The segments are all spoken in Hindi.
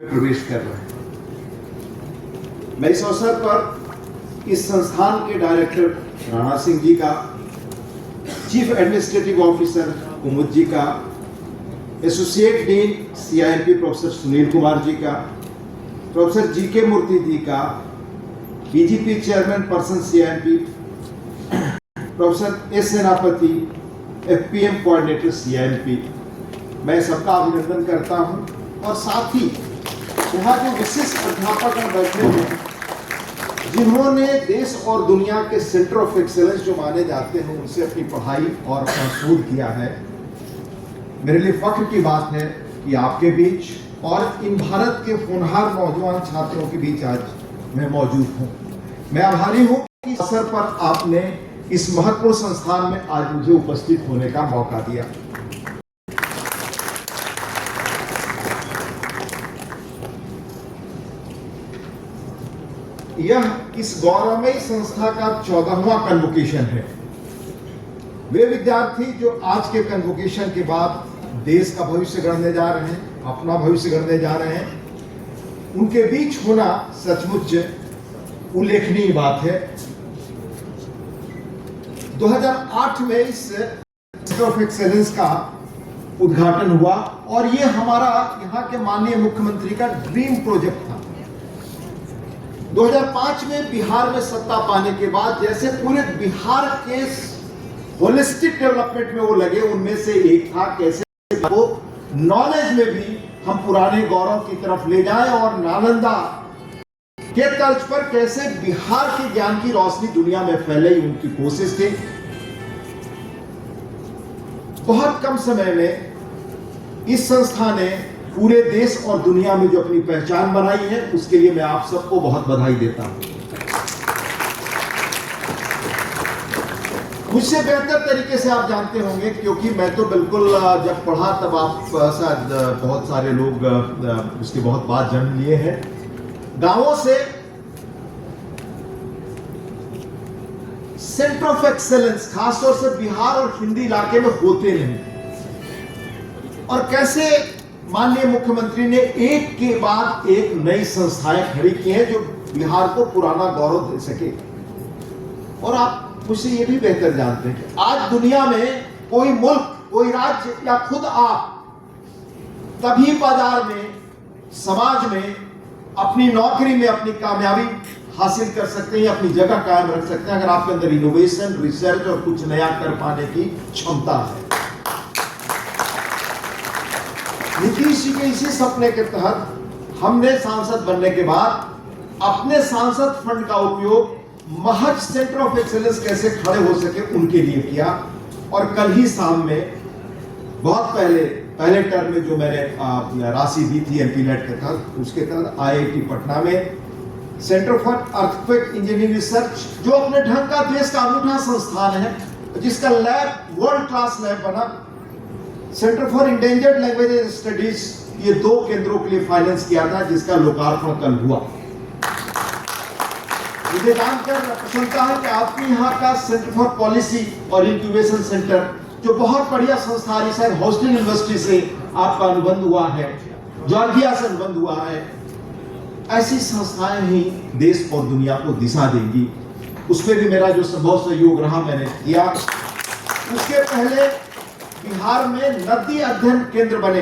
प्रवेश कर रहे हैं। मैं इस अवसर पर इस संस्थान के डायरेक्टर राणा सिंह जी का, chief administrative officer Kumud ji का, associate dean CIMP professor Sunil Kumar ji का, प्रोफेसर GK मूर्ति जी का, BGP chairman person CIMP professor S Senapati, FPM coordinator CIMP, मैं सबका अभिनंदन करता हूं। और साथ ही यहाँ जो विशिष्ट अध्यापक बैठे हैं जिन्होंने देश और दुनिया के सेंटर ऑफ एक्सेलेंस जो माने जाते हैं उनसे अपनी पढ़ाई और अपना शोध किया है, मेरे लिए फख्र की बात है कि आपके बीच और इन भारत के होनहार नौजवान छात्रों के बीच आज मैं मौजूद हूँ। मैं आभारी हूँ कि इस अवसर पर आपने इस महत्वपूर्ण संस्थान में आज मुझे उपस्थित होने का मौका दिया। यह इस गौरवमयी संस्था का 14वां कन्वोकेशन है। वे विद्यार्थी जो आज के कन्वोकेशन के बाद देश का भविष्य गढ़ने जा रहे हैं, अपना भविष्य गढ़ने जा रहे हैं, उनके बीच होना सचमुच उल्लेखनीय बात है। 2008 में इस सेंटर ऑफ एक्सेलेंस का उद्घाटन हुआ और ये हमारा यहाँ के माननीय मुख्यमंत्री का ड्रीम प्रोजेक्ट था। 2005 में बिहार में सत्ता पाने के बाद जैसे पूरे बिहार के होलिस्टिक डेवलपमेंट में वो लगे, उनमें से एक था कैसे वो नॉलेज में भी हम पुराने गौरव की तरफ ले जाएं और नालंदा के तर्ज पर कैसे बिहार के ज्ञान की रोशनी दुनिया में फैले, उनकी कोशिश थी। बहुत कम समय में इस संस्था ने पूरे देश और दुनिया में जो अपनी पहचान बनाई है उसके लिए मैं आप सबको बहुत बधाई देता हूं। मुझसे बेहतर तरीके से आप जानते होंगे, क्योंकि मैं तो बिल्कुल जब पढ़ा तब आप शायद बहुत सारे लोग उसके बहुत बाद जन्म लिए हैं। गांवों से सेंटर ऑफ एक्सेलेंस खासतौर से बिहार और हिंदी इलाके में होते नहीं, और कैसे माननीय मुख्यमंत्री ने एक के बाद एक नई संस्थाएं खड़ी की हैं जो बिहार को पुराना गौरव दे सके। और आप मुझसे ये भी बेहतर जानते हैं कि आज दुनिया में कोई मुल्क, कोई राज्य या खुद आप तभी बाजार में, समाज में, अपनी नौकरी में अपनी कामयाबी हासिल कर सकते हैं, अपनी जगह कायम रख सकते हैं अगर आपके अंदर इनोवेशन, रिसर्च और कुछ नया कर पाने की क्षमता है। नीतीश जी के इसी सपने के तहत हमने सांसद बनने के बाद अपने सांसद फंड का उपयोग महज सेंटर ऑफ एक्सेलेंस कैसे खड़े हो सके उनके लिए किया। और कल ही शाम में बहुत पहले टर्म में जो मैंने राशि दी थी MP-NET के तहत, उसके तहत IIT पटना में centre for earthquake engineering research, जो अपने ढंग का देश का अनूठा संस्थान है, जिसका लैब वर्ल्ड क्लास लैब बना, centre for endangered languages studies, ये 2 केंद्रों के लिए फाइनेंस किया था, जिसका लोकार्पण कल हुआ। मुझे जानकर प्रसन्नता है कि आपके यहाँ का सेंटर फॉर पॉलिसी और इंक्यूबेशन सेंटर, जो बहुत बढ़िया संस्था है, शायद हॉस्टल यूनिवर्सिटी से आपका अनुबंध हुआ है, जॉर्जिया से अनुबंध हुआ है। ऐसी संस्थाएं ही देश और दुनिया को दिशा देंगी। उसमें भी मेरा जो संभव सहयोग रहा मैंने किया। उसके पहले बिहार में नदी अध्ययन केंद्र बने।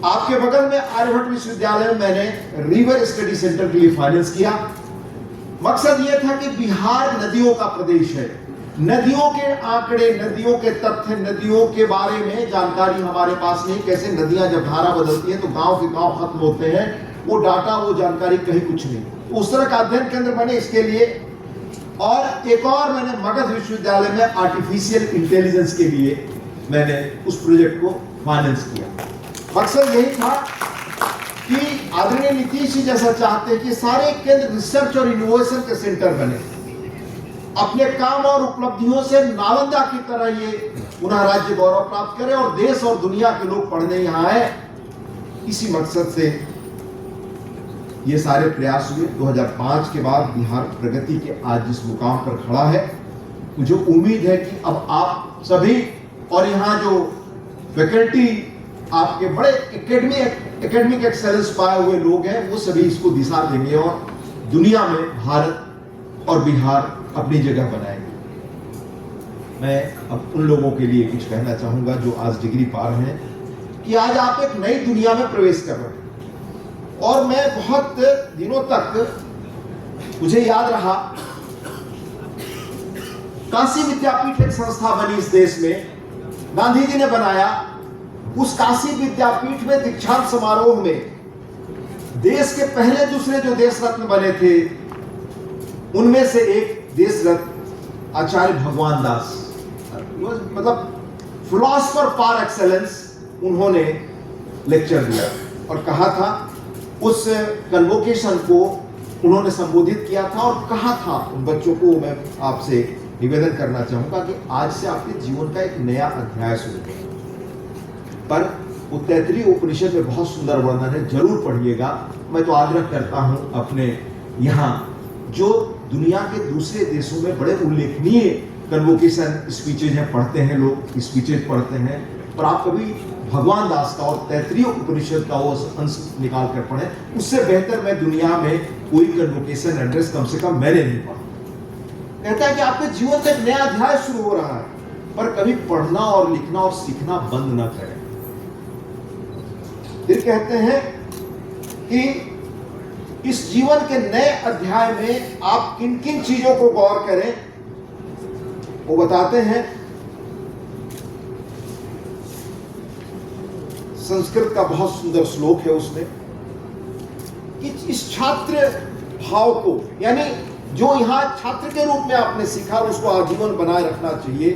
आपके बगल में आर्यभट्ट विश्वविद्यालय में मैंने रिवर स्टडी सेंटर के लिए फाइनेंस किया। मकसद यह था कि बिहार नदियों का प्रदेश है, नदियों के आंकड़े, नदियों के तथ्य, नदियों के बारे में जानकारी हमारे पास नहीं, कैसे नदियां जब धारा बदलती है तो गांव के गांव खत्म होते हैं, वो डाटा, वो जानकारी कहीं कुछ नहीं। उस तरह का अध्ययन केंद्र बने इसके लिए। और एक और मैंने मगध विश्वविद्यालय में आर्टिफिशियल इंटेलिजेंस के लिए मैंने उस प्रोजेक्ट को फाइनेंस किया। मकसद यही था कि आदरणीय नीतीश जी जैसा चाहते हैं कि सारे केंद्र रिसर्च और इनोवेशन के सेंटर बने, अपने काम और उपलब्धियों से नालंदा की तरह ये पुनः राज्य गौरव प्राप्त करे और देश और दुनिया के लोग पढ़ने यहाँ आए। इसी मकसद से ये सारे प्रयास हुए। 2005 के बाद बिहार प्रगति के आज जिस मुकाम पर खड़ा है, मुझे उम्मीद है कि अब आप सभी और यहाँ जो फैकल्टी आपके बड़े एकेडमिक एक्सेलेंस पाए हुए लोग हैं, वो सभी इसको दिशा देंगे और दुनिया में भारत और बिहार अपनी जगह बनाएंगे। मैं अब उन लोगों के लिए कुछ कहना चाहूंगा जो आज डिग्री पा रहे हैं कि आज आप एक नई दुनिया में प्रवेश कर रहे हैं। और मैं बहुत दिनों तक, मुझे याद रहा, काशी विद्यापीठ एक संस्था बनी इस देश में, गांधी जी ने बनाया। उस काशी विद्यापीठ में दीक्षांत समारोह में देश के पहले दूसरे जो देश रत्न बने थे, उनमें से एक देश रत्न आचार्य भगवान दास, मतलब फिलोसफर पार एक्सेलेंस, उन्होंने लेक्चर दिया और कहा था, उस कन्वोकेशन को उन्होंने संबोधित किया था और कहा था उन बच्चों को, मैं आपसे निवेदन करना चाहूंगा कि आज से आपके जीवन का एक नया अध्याय शुरू करें। पर वो तैत्तिरीय उपनिषद में बहुत सुंदर वर्णन है, जरूर पढ़िएगा। मैं तो आग्रह करता हूं अपने यहाँ जो दुनिया के दूसरे देशों में बड़े उल्लेखनीय कन्वोकेशन स्पीचेज हैं, पढ़ते हैं लोग, स्पीचेज पढ़ते हैं, पर आप कभी भगवान दास का और तैत्तिरीय उपनिषद का वो अंश निकाल कर पढ़ें। उससे बेहतर मैं दुनिया में कोई कन्वोकेशन एड्रेस कम से कम मैंने नहीं पढ़ा। कहता है कि आपके जीवन में एक नया अध्याय शुरू हो रहा है, पर कभी पढ़ना और लिखना और सीखना बंद न करें। फिर कहते हैं कि इस जीवन के नए अध्याय में आप किन किन चीजों को गौर करें, वो बताते हैं। संस्कृत का बहुत सुंदर श्लोक है उसमें कि इस छात्र भाव को, यानी जो यहां छात्र के रूप में आपने सीखा, उसको आजीवन बनाए रखना चाहिए।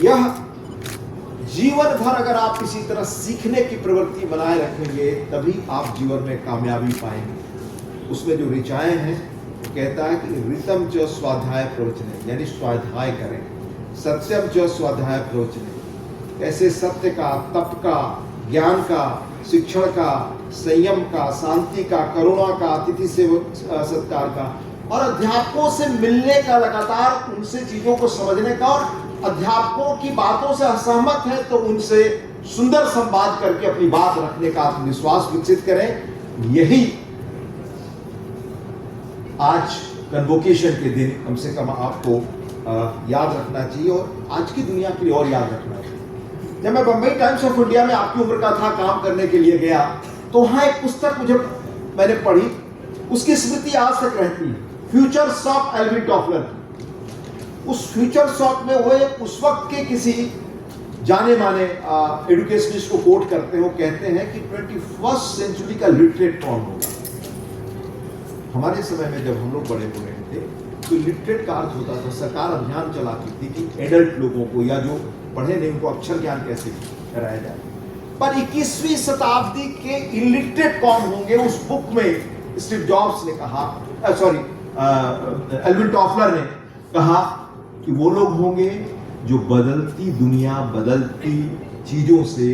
यह जीवन भर अगर आप किसी तरह सीखने की प्रवृत्ति बनाए रखेंगे, तभी आप जीवन में कामयाबी पाएंगे। उसमें जो ऋचाएं हैं, कहता है कि ऋतम च स्वाध्याय प्रवचने, यानी स्वाध्याय करें। सत्यम च स्वाध्याय प्रवचने, ऐसे सत्य का, तप का, ज्ञान का, शिक्षण का, संयम का, शांति का, करुणा का, अतिथि से सत्कार का, और अध्यापकों से मिलने का, लगातार उनसे चीजों को समझने का, और अध्यापकों की बातों से असहमत है तो उनसे सुंदर संवाद करके अपनी बात रखने का आत्मविश्वास विकसित करें। यही आज कन्वोकेशन के दिन कम से कम आपको याद रखना चाहिए और आज की दुनिया के लिए और याद रखना चाहिए। जब मैं बंबई टाइम्स ऑफ इंडिया में आपकी उम्र का था काम करने के लिए गया, तो वहां एक पुस्तक मैंने पढ़ी, उसकी स्मृति आज तक रहती है, फ्यूचर्स ऑफ एल्विन टॉफलर। उस फ्यूचर्स ऑफ में वो उस वक्त के किसी जाने माने एडुकेशनिस्ट को कोट करते हो, कहते हैं कि 21st सेंचुरी का लिटरेट कौन होगा। हमारे समय में जब हम लोग बड़े हो रहे थे तो लिटरेट का अर्थ होता था, सरकार अभियान चलाती थी कि एडल्ट लोगों को या जो पढ़े नहीं उनको अक्षर ज्ञान कैसे कराया जाए। पर 21वीं शताब्दी के इलिटरेट कौन होंगे, उस बुक में स्टीव जॉब्स ने कहा, एल्विन टॉफलर ने कहा कि वो लोग होंगे जो बदलती दुनिया, बदलती चीजों से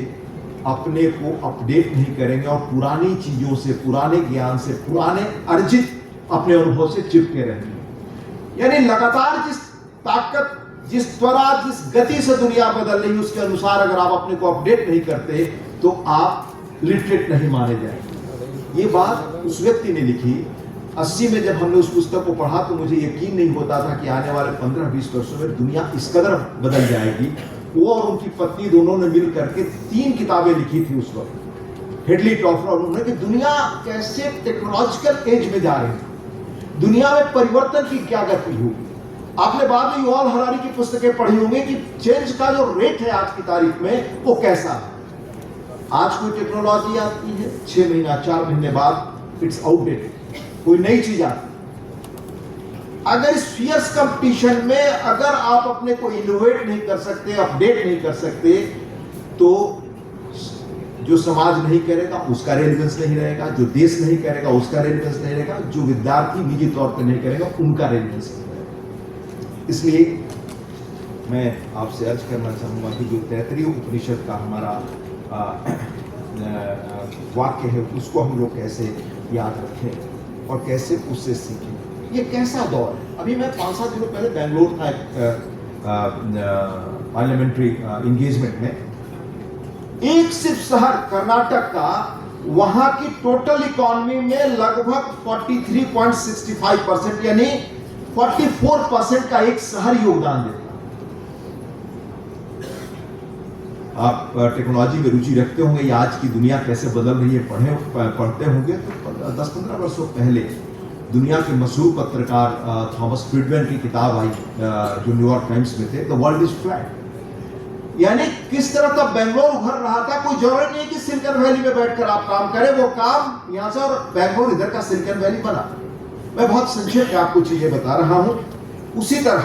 अपने को अपडेट नहीं करेंगे और पुरानी चीजों से, पुराने ज्ञान से, पुराने अर्जित अपने अनुभव से चिपके रहेंगे। यानी लगातार जिस ताकत, जिस त्वरा, जिस गति से दुनिया बदल रही है, उसके अनुसार अगर आप अपने को अपडेट नहीं करते तो आप लिटरेट नहीं माने जाएंगे। ये बात उस व्यक्ति ने लिखी। 80 में जब हमने उस पुस्तक को पढ़ा तो मुझे यकीन नहीं होता था कि आने वाले 15-20 वर्षों में दुनिया इस कदर बदल जाएगी। वो और उनकी पत्नी दोनों ने मिल करके 3 किताबें लिखी थी उस वक्त, हेडली टॉफलर, उन्होंने, कि दुनिया कैसे टेक्नोलॉजिकल एज में जा रही है, दुनिया में परिवर्तन की क्या गति होगी। आपने बाद में युवाल हरारी की पुस्तकें पढ़ी होंगी कि चेंज का जो रेट है आज की तारीख में वो कैसा है। आज कोई टेक्नोलॉजी आती है, 6 महीना 4 महीने बाद इट्स आउटडेटेड, कोई नई चीज आती। अगर इस फियर्स कंपटीशन में अगर आप अपने को इनोवेट नहीं कर सकते, अपडेट नहीं कर सकते, तो जो समाज नहीं करेगा उसका रेलेवेंस नहीं रहेगा, जो देश नहीं करेगा उसका रेलेवेंस नहीं रहेगा, जो विद्यार्थी निजी तौर पर नहीं करेगा उनका रेलेवेंस नहीं रहेगा। इसलिए मैं आपसे अर्ज करना चाहूंगा कि जो तैत्तिरीय उपनिषद का हमारा वाक्य है, उसको हम लोग कैसे याद रखें और कैसे उससे सीखें। ये कैसा दौर है। अभी मैं 5-7 दिनों पहले बेंगलोर था एक पार्लियामेंट्री इंगेजमेंट में, एक सिर्फ शहर कर्नाटक का वहां की टोटल इकोनॉमी में लगभग 43.65% यानी 44% का एक शहर योगदान देता है। आप टेक्नोलॉजी में रुचि रखते होंगे या आज की दुनिया कैसे बदल रही है पढ़ते होंगे तो 10-15 वर्षों पहले दुनिया के मशहूर पत्रकार थॉमस फ्रीडमैन की किताब आई जो न्यूयॉर्क टाइम्स में थे, द वर्ल्ड इज फ्लैट। यानी किस तरह तब बेंगलोर उभर रहा था। कोई जरूरत नहीं कि सिलिकॉन वैली में बैठकर आप काम करें, वो काम यहां से और बेंगलोर इधर का सिलिकॉन वैली बना। मैं बहुत संक्षेप में आपको चीजें बता रहा हूं। उसी तरह